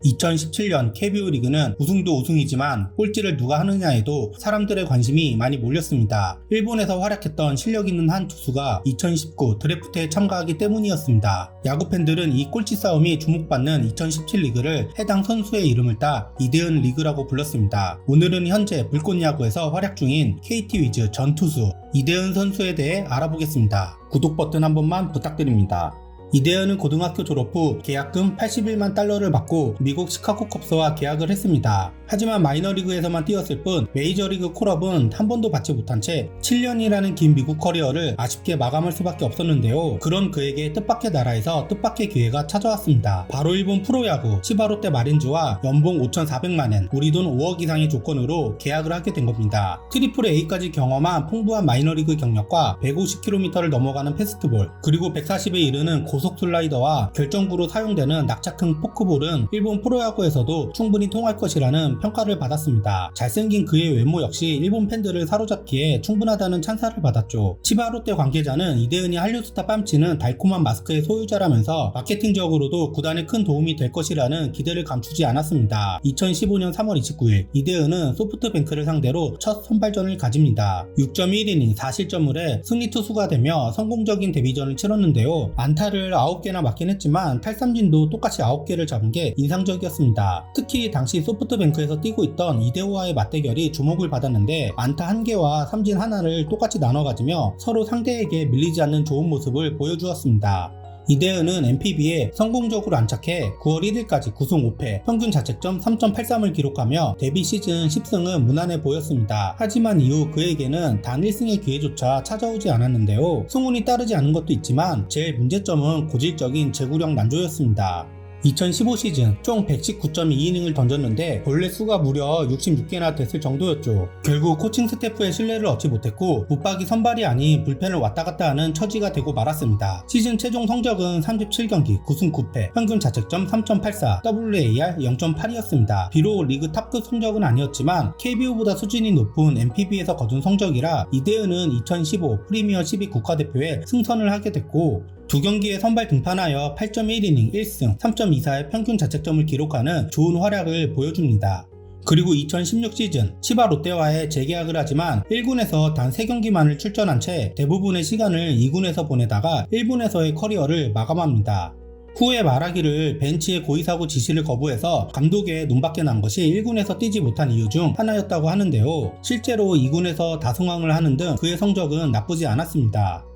2017년 KBO 리그는 우승도 우승이지만 꼴찌를 누가 하느냐에도 사람들의 관심이 많이 몰렸습니다. 일본에서 활약했던 실력 있는 한 투수가 2019 드래프트에 참가하기 때문이었습니다. 야구 팬들은 이 꼴찌 싸움이 주목받는 2017 리그를 해당 선수의 이름을 따 이대은 리그라고 불렀습니다. 오늘은 현재 불꽃 야구에서 활약 중인 KT 위즈 전 투수 이대은 선수에 대해 알아보겠습니다. 구독 버튼 한 번만 부탁드립니다. 이대은은 고등학교 졸업 후 계약금 81만 달러를 받고 미국 시카고 컵스와 계약을 했습니다. 하지만 마이너리그에서만 뛰었을 뿐 메이저리그 콜업은 한 번도 받지 못한 채 7년이라는 긴 미국 커리어를 아쉽게 마감할 수밖에 없었는데요. 그런 그에게 뜻밖의 나라에서 뜻밖의 기회가 찾아왔습니다. 바로 일본 프로야구 치바롯데 마린즈와 연봉 5,400만엔 우리 돈 5억 이상의 조건으로 계약을 하게 된 겁니다. 트리플 A까지 경험한 풍부한 마이너리그 경력과 150km를 넘어가는 패스트볼 그리고 140에 이르는 고속 슬라이더와 결정구로 사용되는 낙차큰 포크볼은 일본 프로야구에서도 충분히 통할 것이라는 평가를 받았습니다. 잘생긴 그의 외모 역시 일본 팬들을 사로잡기에 충분하다는 찬사를 받았죠. 치바롯데 관계자는 이대은이 한류스타 뺨치는 달콤한 마스크의 소유자라면서 마케팅적으로도 구단에 큰 도움이 될 것이라는 기대를 감추지 않았습니다. 2015년 3월 29일 이대은은 소프트뱅크를 상대로 첫 선발전을 가집니다. 6.1이닝 4실점을 해 승리 투수가 되며 성공적인 데뷔전을 치렀는데요. 안타를 9개나 맞긴 했지만 탈삼진도 똑같이 9개를 잡은 게 인상적이었습니다. 특히 당시 소프트뱅크에서 뛰고 있던 이대호와의 맞대결이 주목을 받았는데 안타 1개와 삼진 하나를 똑같이 나눠 가지며 서로 상대에게 밀리지 않는 좋은 모습을 보여주었습니다. 이대은은 NPB에 성공적으로 안착해 9월 1일까지 9승 5패, 평균 자책점 3.83을 기록하며 데뷔 시즌 10승은 무난해 보였습니다. 하지만 이후 그에게는 단 1승의 기회조차 찾아오지 않았는데요. 승운이 따르지 않은 것도 있지만 제일 문제점은 고질적인 제구력 난조였습니다. 2015 시즌 총 119.2이닝을 던졌는데 본래 수가 무려 66개나 됐을 정도였죠. 결국 코칭 스태프의 신뢰를 얻지 못했고 붙박이 선발이 아닌 불펜을 왔다 갔다 하는 처지가 되고 말았습니다. 시즌 최종 성적은 37경기 9승 9패, 평균 자책점 3.84, WAR 0.8이었습니다. 비록 리그 탑급 성적은 아니었지만 KBO보다 수준이 높은 NPB에서 거둔 성적이라 이대은은 2015 프리미어 12 국가대표에 승선을 하게 됐고 2경기에 선발 등판하여 8.1이닝 1승 3.24의 평균 자책점을 기록하는 좋은 활약을 보여줍니다. 그리고 2016 시즌 치바 롯데와의 재계약을 하지만 1군에서 단 3경기만을 출전한 채 대부분의 시간을 2군에서 보내다가 1군에서의 커리어를 마감합니다. 후에 말하기를 벤치의 고의사고 지시를 거부해서 감독의 눈밖에 난 것이 1군에서 뛰지 못한 이유 중 하나였다고 하는데요. 실제로 2군에서 다승왕을 하는 등 그의 성적은 나쁘지 않았습니다.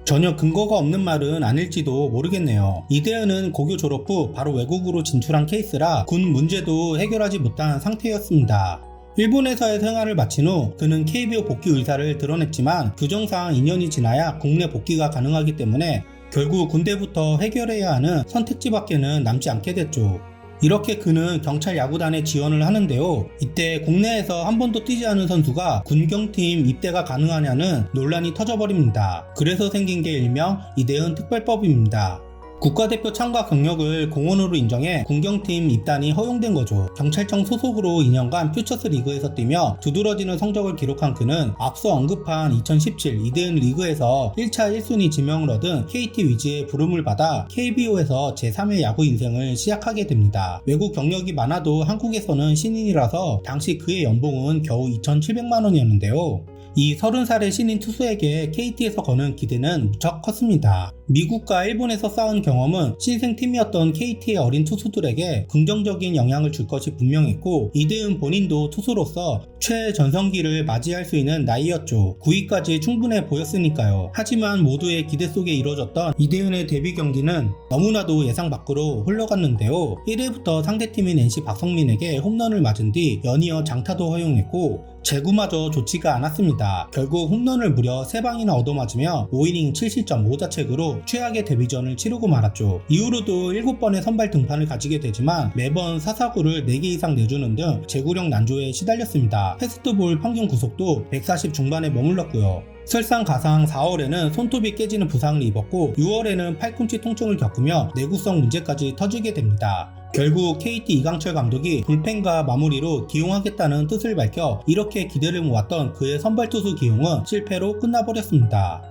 전혀 근거가 없는 말은 아닐지도 모르겠네요. 이대은은 고교 졸업 후 바로 외국으로 진출한 케이스라 군 문제도 해결하지 못한 상태였습니다. 일본에서의 생활을 마친 후 그는 KBO 복귀 의사를 드러냈지만 규정상 2년이 지나야 국내 복귀가 가능하기 때문에 결국 군대부터 해결해야 하는 선택지밖에는 남지 않게 됐죠. 이렇게 그는 경찰 야구단에 지원을 하는데요. 이때 국내에서 한 번도 뛰지 않은 선수가 군경팀 입대가 가능하냐는 논란이 터져버립니다. 그래서 생긴 게 일명 이대은 특별법입니다. 국가대표 참가 경력을 공헌으로 인정해 군경팀 입단이 허용된 거죠. 경찰청 소속으로 2년간 퓨처스 리그에서 뛰며 두드러지는 성적을 기록한 그는 앞서 언급한 2017 이대은 리그에서 1차 1순위 지명을 얻은 KT 위즈의 부름을 받아 KBO에서 제3의 야구 인생을 시작하게 됩니다. 외국 경력이 많아도 한국에서는 신인이라서 당시 그의 연봉은 겨우 2,700만 원이었는데요. 이 30살의 신인 투수에게 KT에서 거는 기대는 무척 컸습니다. 미국과 일본에서 쌓은 경험은 신생팀이었던 KT의 어린 투수들에게 긍정적인 영향을 줄 것이 분명했고 이대은 본인도 투수로서 최전성기를 맞이할 수 있는 나이였죠. 9위까지 충분해 보였으니까요. 하지만 모두의 기대 속에 이뤄졌던 이대은의 데뷔 경기는 너무나도 예상 밖으로 흘러갔는데요. 1회부터 상대팀인 NC 박성민에게 홈런을 맞은 뒤 연이어 장타도 허용했고 제구마저 좋지가 않았습니다. 결국 홈런을 무려 3방이나 얻어맞으며 5이닝 7실점 5자책으로 최악의 데뷔전을 치르고 말았죠. 이후로도 7번의 선발 등판을 가지게 되지만 매번 사사구를 4개 이상 내주는 등 제구력 난조에 시달렸습니다. 패스트볼 평균 구속도 140 중반에 머물렀고요. 설상가상 4월에는 손톱이 깨지는 부상을 입었고 6월에는 팔꿈치 통증을 겪으며 내구성 문제까지 터지게 됩니다. 결국 KT 이강철 감독이 불펜과 마무리로 기용하겠다는 뜻을 밝혀 이렇게 기대를 모았던 그의 선발 투수 기용은 실패로 끝나버렸습니다.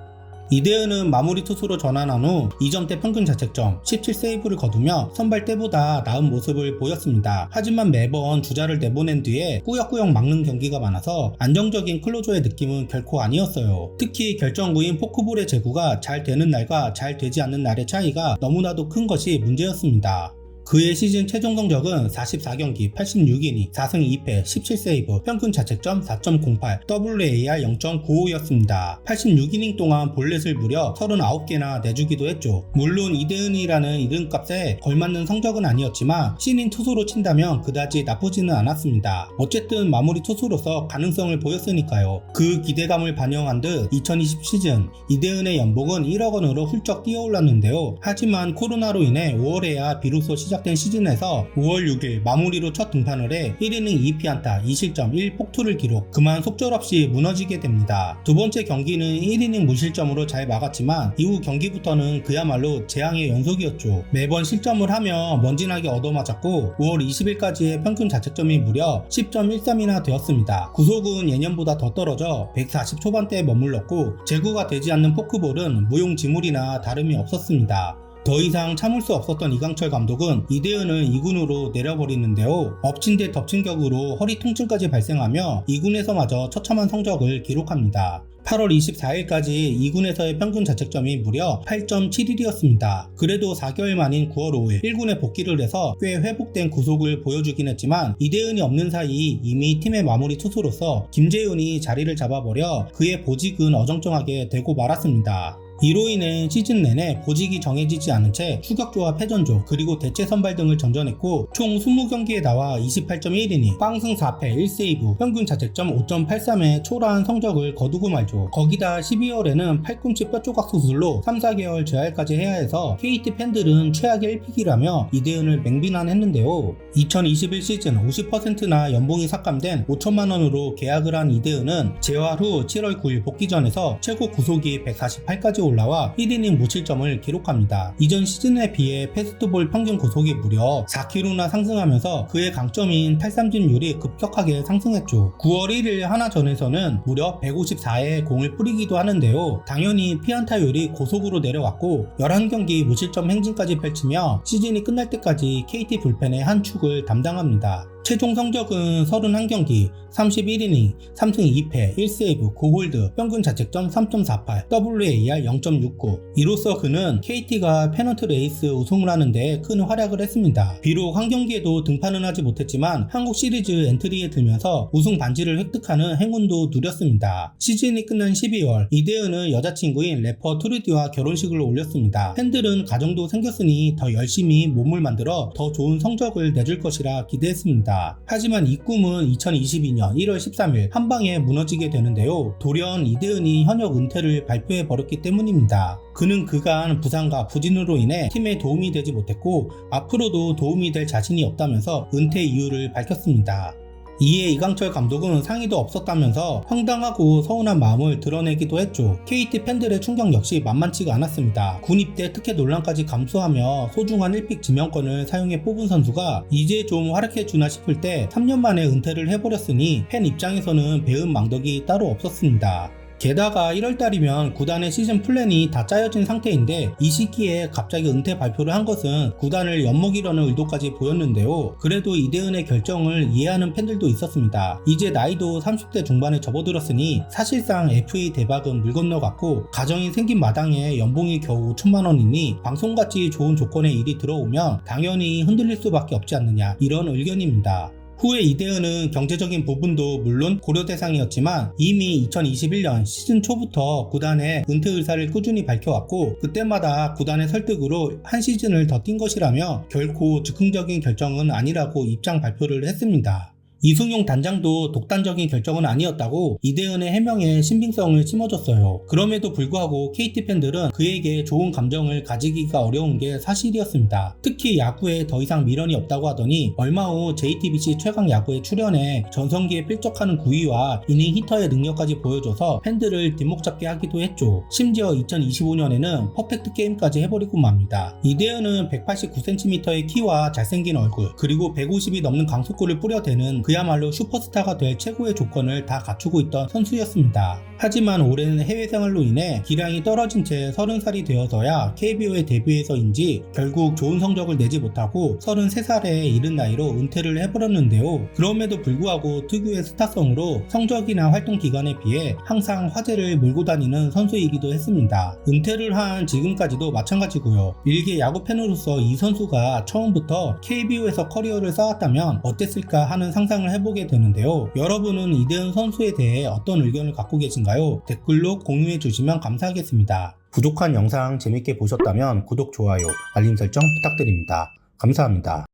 이대은은 마무리 투수로 전환한 후 2점대 평균 자책점 17세이브를 거두며 선발 때보다 나은 모습을 보였습니다. 하지만 매번 주자를 내보낸 뒤에 꾸역꾸역 막는 경기가 많아서 안정적인 클로저의 느낌은 결코 아니었어요. 특히 결정구인 포크볼의 제구가 잘 되는 날과 잘 되지 않는 날의 차이가 너무나도 큰 것이 문제였습니다. 그의 시즌 최종 성적은 44경기 86이닝 4승 2패 17세이브 평균 자책점 4.08 WAR 0.95였습니다. 86이닝 동안 볼넷을 무려 39개나 내주기도 했죠. 물론 이대은이라는 이름값에 걸맞는 성적은 아니었지만 신인 투수로 친다면 그다지 나쁘지는 않았습니다. 어쨌든 마무리 투수로서 가능성을 보였으니까요. 그 기대감을 반영한 듯 2020 시즌 이대은의 연봉은 1억 원으로 훌쩍 뛰어올랐는데요. 하지만 코로나로 인해 5월에야 비로소 시작된 시즌에서 5월 6일 마무리로 첫 등판을 해 1이닝 2피안타 2실점 1폭투를 기록. 그만 속절없이 무너지게 됩니다. 두 번째 경기는 1이닝 무실점으로 잘 막았지만 이후 경기부터는 그야말로 재앙의 연속이었죠. 매번 실점을 하며 먼지나게 얻어맞았고 5월 20일까지의 평균 자책점이 무려 10.13이나 되었습니다. 구속은 예년보다 더 떨어져 140 초반대에 머물렀고 제구가 되지 않는 포크볼은 무용지물이나 다름이 없었습니다. 더 이상 참을 수 없었던 이강철 감독은 이대은을 2군으로 내려버리는데요. 엎친 데 덮친 격으로 허리 통증까지 발생하며 2군에서마저 처참한 성적을 기록합니다. 8월 24일까지 2군에서의 평균 자책점이 무려 8.71이었습니다. 그래도 4개월 만인 9월 5일 1군에 복귀를 해서 꽤 회복된 구속을 보여주긴 했지만 이대은이 없는 사이 이미 팀의 마무리 투수로서 김재훈이 자리를 잡아버려 그의 보직은 어정쩡하게 되고 말았습니다. 이로 인해 시즌 내내 보직이 정해지지 않은 채 추격조와 패전조 그리고 대체 선발 등을 전전했고 총 20경기에 나와 28.1이닝 빵승 4패 1세이브 평균 자책점 5.83의 초라한 성적을 거두고 말죠. 거기다 12월에는 팔꿈치 뼈조각 수술로 3-4개월 재활까지 해야 해서 KT 팬들은 최악의 1픽이라며 이대은을 맹비난했는데요. 2021 시즌 50%나 연봉이 삭감된 5천만원으로 계약을 한 이대은은 재활 후 7월 9일 복귀전에서 최고 구속이 148까지 올라와 1이닝 무실점을 기록합니다. 이전 시즌에 비해 패스트볼 평균 구속이 무려 4kg나 상승하면서 그의 강점인 탈삼진율이 급격하게 상승했죠. 9월 1일 하나전에서는 무려 154에 공을 뿌리기도 하는데요. 당연히 피안타율이 고속으로 내려왔고 11경기 무실점 행진까지 펼치며 시즌이 끝날 때까지 KT 불펜의 한 축을 담당합니다. 최종 성적은 31경기 31이닝 3승 2패 1세이브 9홀드 평균 자책점 3.48 WAR 0.69. 이로써 그는 KT가 페넌트 레이스 우승을 하는데 큰 활약을 했습니다. 비록 한 경기에도 등판은 하지 못했지만 한국 시리즈 엔트리에 들면서 우승 반지를 획득하는 행운도 누렸습니다. 시즌이 끝난 12월 이대은은 여자친구인 래퍼 트루디와 결혼식을 올렸습니다. 팬들은 가정도 생겼으니 더 열심히 몸을 만들어 더 좋은 성적을 내줄 것이라 기대했습니다. 하지만 이 꿈은 2022년 1월 13일 한방에 무너지게 되는데요. 돌연 이대은이 현역 은퇴를 발표해버렸기 때문입니다. 그는 그간 부상과 부진으로 인해 팀에 도움이 되지 못했고 앞으로도 도움이 될 자신이 없다면서 은퇴 이유를 밝혔습니다. 이에 이강철 감독은 상의도 없었다면서 황당하고 서운한 마음을 드러내기도 했죠. KT 팬들의 충격 역시 만만치가 않았습니다. 군 입대 특혜 논란까지 감수하며 소중한 1픽 지명권을 사용해 뽑은 선수가 이제 좀 활약해주나 싶을 때 3년 만에 은퇴를 해버렸으니 팬 입장에서는 배은 망덕이 따로 없었습니다. 게다가 1월달이면 구단의 시즌 플랜이 다 짜여진 상태인데 이 시기에 갑자기 은퇴 발표를 한 것은 구단을 엿먹이려는 의도까지 보였는데요. 그래도 이대은의 결정을 이해하는 팬들도 있었습니다. 이제 나이도 30대 중반에 접어들었으니 사실상 FA 대박은 물 건너갔고 가정이 생긴 마당에 연봉이 겨우 5천만원이니 방송같이 좋은 조건의 일이 들어오면 당연히 흔들릴 수밖에 없지 않느냐 이런 의견입니다. 후에 이대은은 경제적인 부분도 물론 고려 대상이었지만 이미 2021년 시즌 초부터 구단의 은퇴 의사를 꾸준히 밝혀왔고 그때마다 구단의 설득으로 한 시즌을 더 뛴 것이라며 결코 즉흥적인 결정은 아니라고 입장 발표를 했습니다. 이승용 단장도 독단적인 결정은 아니었다고 이대은의 해명에 신빙성을 심어줬어요. 그럼에도 불구하고 KT 팬들은 그에게 좋은 감정을 가지기가 어려운 게 사실이었습니다. 특히 야구에 더 이상 미련이 없다고 하더니 얼마 후 JTBC 최강 야구에 출연해 전성기에 필적하는 구위와 이닝 히터의 능력까지 보여줘서 팬들을 뒷목 잡게 하기도 했죠. 심지어 2025년에는 퍼펙트 게임까지 해버리고 맙니다. 이대은은 189cm의 키와 잘생긴 얼굴 그리고 150이 넘는 강속구를 뿌려대는 그야말로 슈퍼스타가 될 최고의 조건을 다 갖추고 있던 선수였습니다. 하지만 오랜 해외 생활로 인해 기량이 떨어진 채 30살이 되어서야 KBO에 데뷔해서인지 결국 좋은 성적을 내지 못하고 33살에 이른 나이로 은퇴를 해버렸는데요. 그럼에도 불구하고 특유의 스타성으로 성적이나 활동 기간에 비해 항상 화제를 몰고 다니는 선수이기도 했습니다. 은퇴를 한 지금까지도 마찬가지고요. 일개 야구 팬으로서 이 선수가 처음부터 KBO에서 커리어를 쌓았다면 어땠을까 하는 상상을 해보게 되는데요. 여러분은 이대훈 선수에 대해 어떤 의견을 갖고 계신가요? 댓글로 공유해 주시면 감사하겠습니다. 부족한 영상 재밌게 보셨다면 구독, 좋아요, 알림 설정 부탁드립니다. 감사합니다.